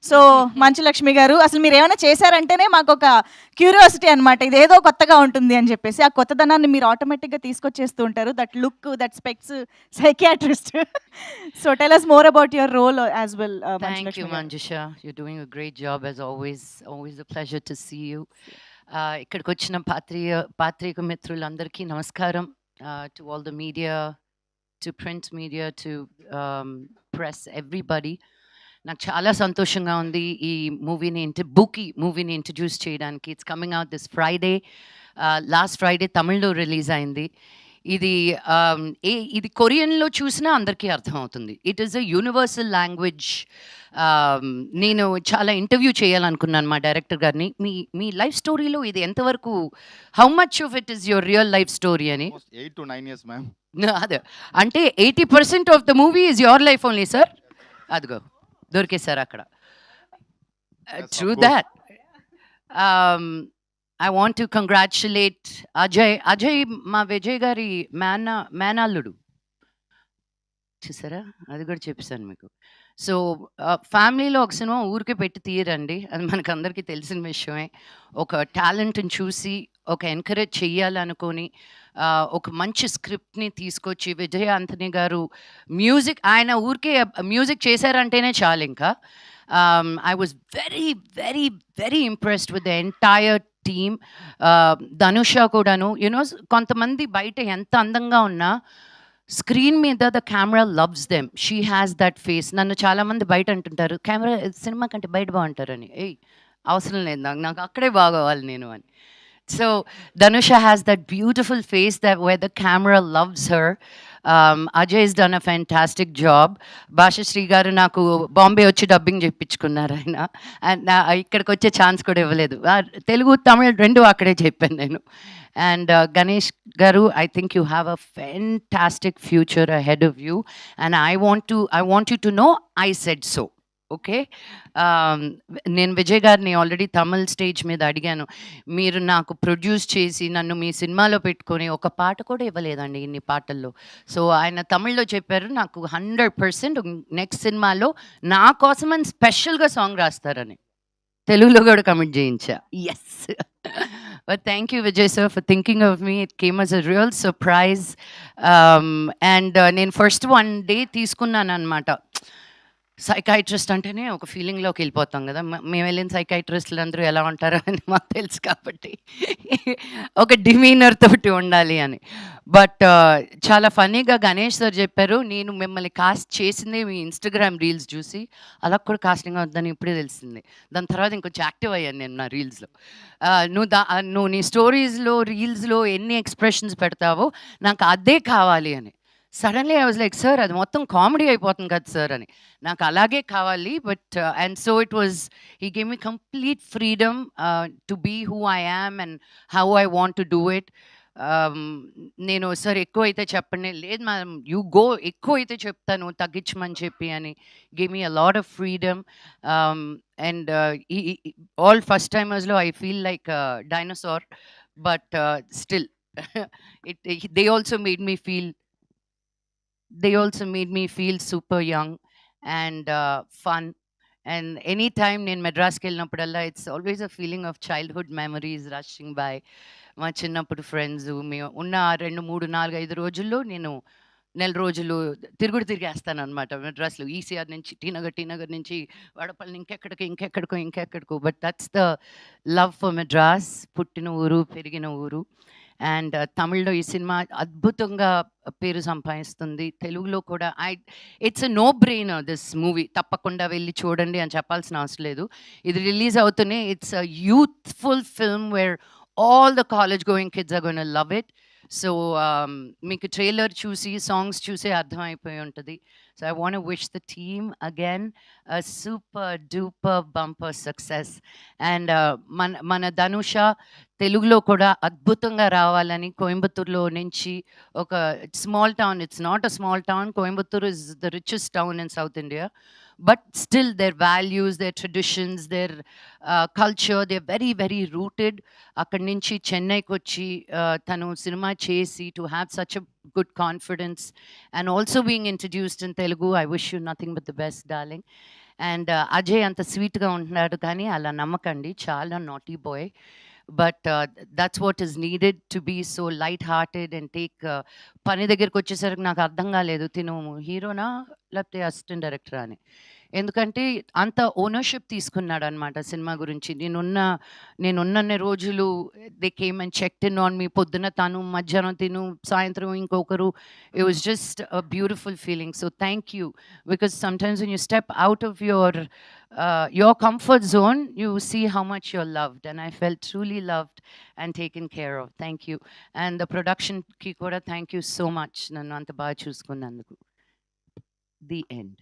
So Manchu Lakshmi గారు, అసలు మీరు ఏమైనా చేశారంటేనే మాకు ఒక క్యూరియాసిటీ అనమాట, ఇదేదో కొత్తగా ఉంటుంది అని చెప్పేసి. ఆ కొత్తదనాన్ని మీరు ఆటోమేటిక్గా తీసుకొచ్చేస్తూ ఉంటారు. That look, that specs, psychiatrist. So tell us more about your role as well. Manchu Thank you, Lakshmi garu. Manjusha. You're doing a great job as always. Always a pleasure to see you. ఇక్కడికి వచ్చిన పాత్రిక మిత్రులందరికీ నమస్కారం. To all the media, to print media, to press, everybody. నాకు చాలా సంతోషంగా ఉంది ఈ మూవీని ఇంట్రడ్యూస్ చేయడానికి. It's coming out this Friday. Last Friday తమిళ్లో రిలీజ్ అయింది. ఇది ఇది కొరియన్లో చూసినా అందరికీ అర్థమవుతుంది. It is a universal language. నేను చాలా ఇంటర్వ్యూ చేయాలనుకున్నాను మా డైరెక్టర్ గారిని. మీ లైఫ్ స్టోరీలో ఇది ఎంతవరకు, how much of it is your real life story అని. 8 to 9 years, ma'am. అదే అంటే 80% of the movie is your life only sir. అదిగో దొరికేశారు అక్కడ. Yes, true of course. That. I want to congratulate Ajay మా విజయ్ గారి మేనల్లుడు. చూసారా, అది కూడా చెప్పేశాను మీకు. సో ఫ్యామిలీలో ఒక సినిమా ఊరికే పెట్టి తీయరండి, అది మనకు అందరికీ తెలిసిన విషయమే. ఒక టాలెంట్ని చూసి ఒక ఎంకరేజ్ చెయ్యాలనుకొని ఒక మంచి స్క్రిప్ట్ని తీసుకొచ్చి విజయ్ ఆంథనీ గారు ఆయన ఊరికే మ్యూజిక్ చేశారంటేనే చాలు ఇంకా. I was very very very impressed with the entire team. Dhanush కూడాను. యునో కొంతమంది బయట ఎంత అందంగా ఉన్నా స్క్రీన్ మీద the camera loves them. She has that face. నన్ను చాలామంది బయట అంటుంటారు, కెమెరా సినిమా కంటే బయట బాగుంటారని. అవసరం లేదు, నాకు అక్కడే బాగోవాలి నేను అని. So ధనుష has that beautiful face that where the camera loves her. Ajay has done a fantastic job. Bhashasree గారు నాకు బాంబే వచ్చి డబ్బింగ్ చెప్పించుకున్నారు ఆయన. అండ్ ఇక్కడికి వచ్చే ఛాన్స్ కూడా ఇవ్వలేదు. తెలుగు తమిళ్ రెండు అక్కడే చెప్పాను నేను. అండ్ గణేష్ గారు, I think you have a fantastic future ahead of you. And I want you to know I said so. Okay, నేను విజయ్ గారిని ఆల్రెడీ తమిళ్ స్టేజ్ మీద అడిగాను, మీరు నాకు ప్రొడ్యూస్ చేసి నన్ను మీ సినిమాలో పెట్టుకొని ఒక పాట కూడా ఇవ్వలేదండి ఇన్ని పాటల్లో. సో ఆయన తమిళ్లో చెప్పారు, నాకు 100% నెక్స్ట్ సినిమాలో నా కోసం అని స్పెషల్గా సాంగ్ రాస్తారని. తెలుగులో కూడా కమిట్ చేయించా. Yes. But thank you Vijay sir for thinking of me. It came as a real surprise. And నేను ఫస్ట్ 1 day తీసుకున్నాను అనమాట. సైకాట్రిస్ట్ అంటేనే ఒక ఫీలింగ్లోకి వెళ్ళిపోతాం కదా. మేము వెళ్ళిన సైకాట్రిస్టులు అందరూ ఎలా ఉంటారో అని మాకు తెలుసు కాబట్టి ఒక డిమీనర్ తోటి ఉండాలి అని. బట్ చాలా ఫన్నీగా గణేష్ సార్ చెప్పారు, నేను మిమ్మల్ని కాస్ట్ చేసిందే మీ ఇన్స్టాగ్రామ్ రీల్స్ చూసి, అలా కూడా కాస్టింగ్ అవుతుందని ఇప్పుడే తెలిసింది. దాని తర్వాత ఇంకొంచెం యాక్టివ్ అయ్యాను నేను నా రీల్స్లో. నువ్వు నీ స్టోరీస్లో రీల్స్లో ఎన్ని ఎక్స్ప్రెషన్స్ పెడతావో నాకు అదే కావాలి అని. Suddenly I was like, sir అది మొత్తం కామెడీ అయిపోతుంది కదా సార్ అని. నాకు అలాగే కావాలి. But and so it was, he gave me complete freedom to be who I am and how I want to do it. నేను సార్ ఎక్కువ అయితే చెప్పండి, లేదు మ్యామ్ యూ గో, ఎక్కువ అయితే చెప్తాను తగ్గించమని చెప్పి అని. Give me a lot of freedom. And all first టైమర్స్లో I feel like dinosaur, but still they also made me feel super young and fun. And anytime నేను మెడ్రాస్కి వెళ్ళినప్పుడల్లా it's always a feeling of childhood memories rushing by. మా చిన్నప్పుడు friends, మేము ఉన్న 2, 3, 4, 5 రోజుల్లో నేను నెల రోజులు తిరిగేస్తాను అనమాట మెడ్రాస్లో. ఈసీఆర్ నుంచి టీనగర్ నుంచి వడపల్లి, ఇంకెక్కడికో. But that's the love for Madras. పుట్టిన ఊరు, పెరిగిన ఊరు. అండ్ తమిళ్లో ఈ సినిమా అద్భుతంగా పేరు సంపాదిస్తుంది. తెలుగులో కూడా it's a no brainer this movie. తప్పకుండా వెళ్ళి చూడండి అని చెప్పాల్సిన అవసరం లేదు. ఇది రిలీజ్ అవుతూనే it's a youthful film where all the college going kids are going to love it. So మీకు ట్రైలర్ చూసి సాంగ్స్ చూసే అర్థమైపోయి ఉంటుంది. So I want to wish the team again a super duper bumper success. And మన ధనుష తెలుగులో కూడా అద్భుతంగా రావాలని కోయంబత్తూరులో నుంచి, ఒక small town, it's not a small town, Coimbatore is the richest town in south India, but still their values, their traditions, their culture, they're very very rooted. అక్కడి నుంచి చెన్నైకి వచ్చి తను సినిమా చేసి to have such a good confidence and also being introduced in Telugu, I wish you nothing but the best, darling. And Ajay అంత స్వీట్‌గా ఉంటున్నాడు కానీ అలా నమ్మకండి. చాలా naughty boy. But that's what is needed to be so light hearted and take పని దగ్గరికొచ్చేసరికి నాకు అర్థం కాలేదు. తిను హీరోనా? లేకపోతే అసిస్టెంట్ డైరెక్టరా అని. ఎందుకంటే అంత ఓనర్‌షిప్ తీసుకున్నాడనమాట సినిమా గురించి. నేనున్నన్ని రోజులు they came and checked in on me. పొద్దున తను, మధ్యాహ్నం తిను, సాయంత్రం ఇంకొకరు. It was just a beautiful feeling. So thank you. Because sometimes when you step out of your comfort zone, you see how much you're loved, and I felt truly loved and taken care of. Thank you. And the production ki kuda thank you so much. Nannu anta baga chusukunnanduku. The end.